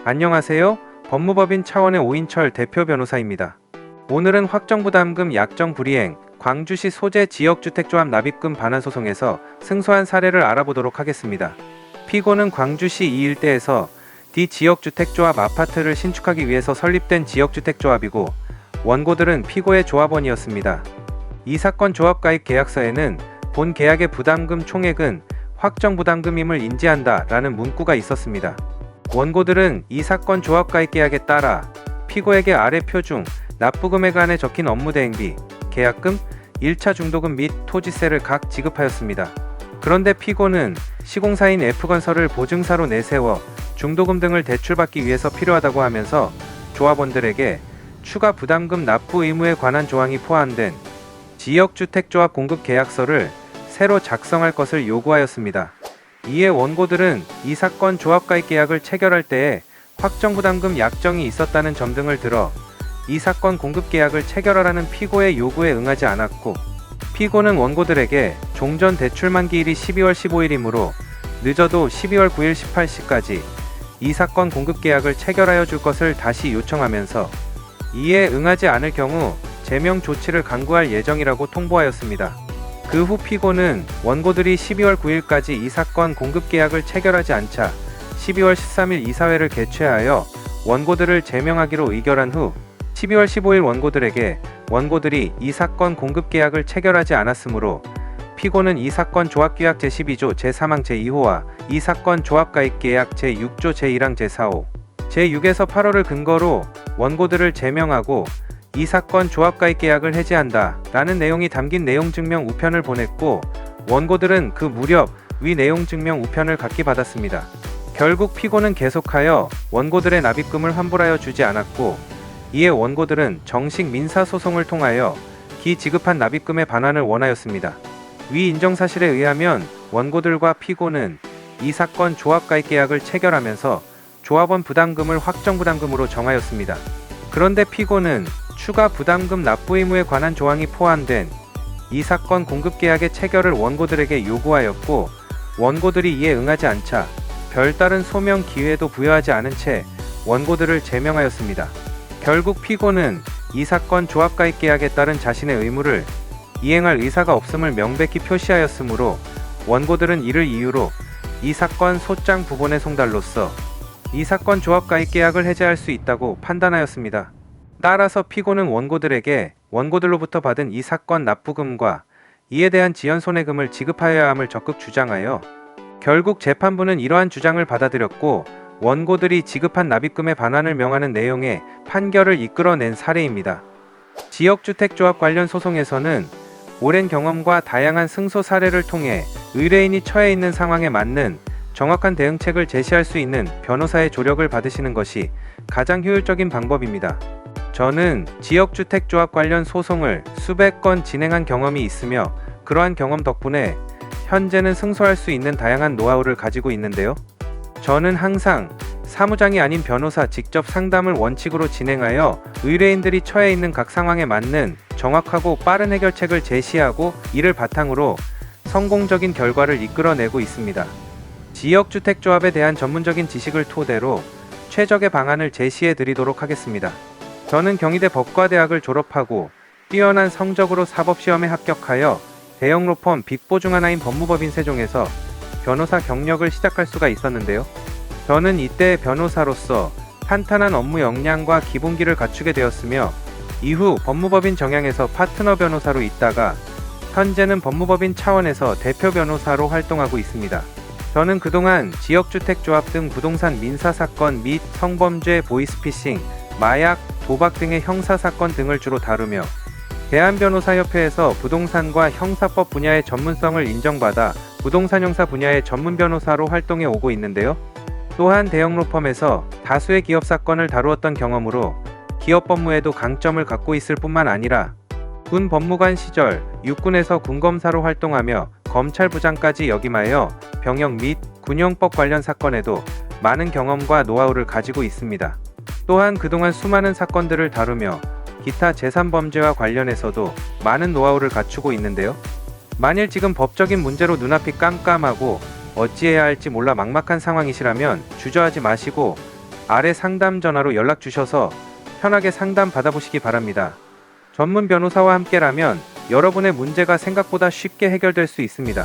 안녕하세요. 법무법인 차원의 오인철 대표 변호사입니다. 오늘은 확정부담금 약정 불이행, 광주시 소재 지역주택조합 납입금 반환 소송에서 승소한 사례를 알아보도록 하겠습니다. 피고는 광주시 이 일대에서 D 지역주택조합 아파트를 신축하기 위해서 설립된 지역주택조합이고 원고들은 피고의 조합원이었습니다. 이 사건 조합가입 계약서에는 본 계약의 부담금 총액은 확정부담금임을 인지한다 라는 문구가 있었습니다. 원고들은 이 사건 조합가입 계약에 따라 피고에게 아래 표 중 납부금액 안에 적힌 업무대행비, 계약금, 1차 중도금 및 토지세를 각 지급하였습니다. 그런데 피고는 시공사인 F건설을 보증사로 내세워 중도금 등을 대출받기 위해서 필요하다고 하면서 조합원들에게 추가 부담금 납부 의무에 관한 조항이 포함된 지역주택조합 공급계약서를 새로 작성할 것을 요구하였습니다. 이에 원고들은 이 사건 조합가입 계약을 체결할 때에 확정부담금 약정이 있었다는 점 등을 들어 이 사건 공급계약을 체결하라는 피고의 요구에 응하지 않았고 피고는 원고들에게 종전 대출 만기일이 12월 15일이므로 늦어도 12월 9일 18시까지 이 사건 공급계약을 체결하여 줄 것을 다시 요청하면서 이에 응하지 않을 경우 제명 조치를 강구할 예정이라고 통보하였습니다. 그 후 피고는 원고들이 12월 9일까지 이 사건 공급계약을 체결하지 않자 12월 13일 이사회를 개최하여 원고들을 제명하기로 의결한 후 12월 15일 원고들에게 원고들이 이 사건 공급계약을 체결하지 않았으므로 피고는 이 사건 조합계약 제12조 제3항 제2호와 이 사건 조합가입계약 제6조 제1항 제4호, 제6에서 8호를 근거로 원고들을 제명하고 이 사건 조합가입 계약을 해지한다 라는 내용이 담긴 내용증명 우편을 보냈고 원고들은 그 무렵 위 내용증명 우편을 갖기 받았습니다. 결국 피고는 계속하여 원고들의 납입금을 환불하여 주지 않았고 이에 원고들은 정식 민사소송을 통하여 기 지급한 납입금의 반환을 원하였습니다. 위 인정사실에 의하면 원고들과 피고는 이 사건 조합가입 계약을 체결하면서 조합원 부담금을 확정부담금으로 정하였습니다. 그런데 피고는 추가 부담금 납부 의무에 관한 조항이 포함된 이 사건 공급계약의 체결을 원고들에게 요구하였고 원고들이 이에 응하지 않자 별다른 소명 기회도 부여하지 않은 채 원고들을 제명하였습니다. 결국 피고는 이 사건 조합가입 계약에 따른 자신의 의무를 이행할 의사가 없음을 명백히 표시하였으므로 원고들은 이를 이유로 이 사건 소장 부본의 송달로서 이 사건 조합가입 계약을 해제할 수 있다고 판단하였습니다. 따라서 피고는 원고들에게 원고들로부터 받은 이 사건 납부금과 이에 대한 지연손해금을 지급하여야 함을 적극 주장하여 결국 재판부는 이러한 주장을 받아들였고 원고들이 지급한 납입금의 반환을 명하는 내용의 판결을 이끌어낸 사례입니다. 지역주택조합 관련 소송에서는 오랜 경험과 다양한 승소 사례를 통해 의뢰인이 처해 있는 상황에 맞는 정확한 대응책을 제시할 수 있는 변호사의 조력을 받으시는 것이 가장 효율적인 방법입니다. 저는 지역주택조합 관련 소송을 수백 건 진행한 경험이 있으며 그러한 경험 덕분에 현재는 승소할 수 있는 다양한 노하우를 가지고 있는데요. 저는 항상 사무장이 아닌 변호사 직접 상담을 원칙으로 진행하여 의뢰인들이 처해 있는 각 상황에 맞는 정확하고 빠른 해결책을 제시하고 이를 바탕으로 성공적인 결과를 이끌어내고 있습니다. 지역주택조합에 대한 전문적인 지식을 토대로 최적의 방안을 제시해 드리도록 하겠습니다. 저는 경희대 법과대학을 졸업하고 뛰어난 성적으로 사법시험에 합격하여 대형 로펌 빅4 중 하나인 법무법인 세종에서 변호사 경력을 시작할 수가 있었는데요. 저는 이때 변호사로서 탄탄한 업무 역량과 기본기를 갖추게 되었으며 이후 법무법인 정양에서 파트너 변호사로 있다가 현재는 법무법인 차원에서 대표 변호사로 활동하고 있습니다. 저는 그동안 지역주택조합 등 부동산 민사사건 및 성범죄, 보이스피싱, 마약, 도박 등의 형사사건 등을 주로 다루며 대한변호사협회에서 부동산과 형사법 분야의 전문성을 인정받아 부동산 형사 분야의 전문 변호사로 활동해 오고 있는데요. 또한 대형 로펌에서 다수의 기업 사건을 다루었던 경험으로 기업 법무에도 강점을 갖고 있을 뿐만 아니라 군 법무관 시절 육군에서 군검사로 활동하며 검찰부장까지 역임하여 병역 및 군용법 관련 사건에도 많은 경험과 노하우를 가지고 있습니다. 또한 그동안 수많은 사건들을 다루며 기타 제3범죄와 관련해서도 많은 노하우를 갖추고 있는데요. 만일 지금 법적인 문제로 눈앞이 깜깜하고 어찌해야 할지 몰라 막막한 상황이시라면 주저하지 마시고 아래 상담 전화로 연락 주셔서 편하게 상담 받아보시기 바랍니다. 전문 변호사와 함께라면 여러분의 문제가 생각보다 쉽게 해결될 수 있습니다.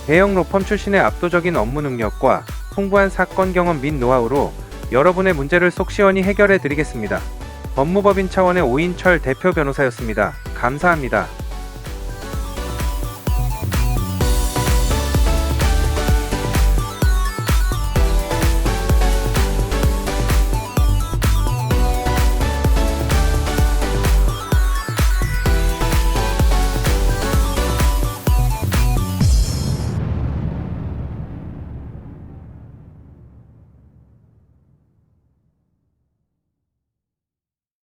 대형 로펌 출신의 압도적인 업무 능력과 풍부한 사건 경험 및 노하우로 여러분의 문제를 속 시원히 해결해 드리겠습니다. 법무법인 차원의 오인철 대표 변호사였습니다. 감사합니다.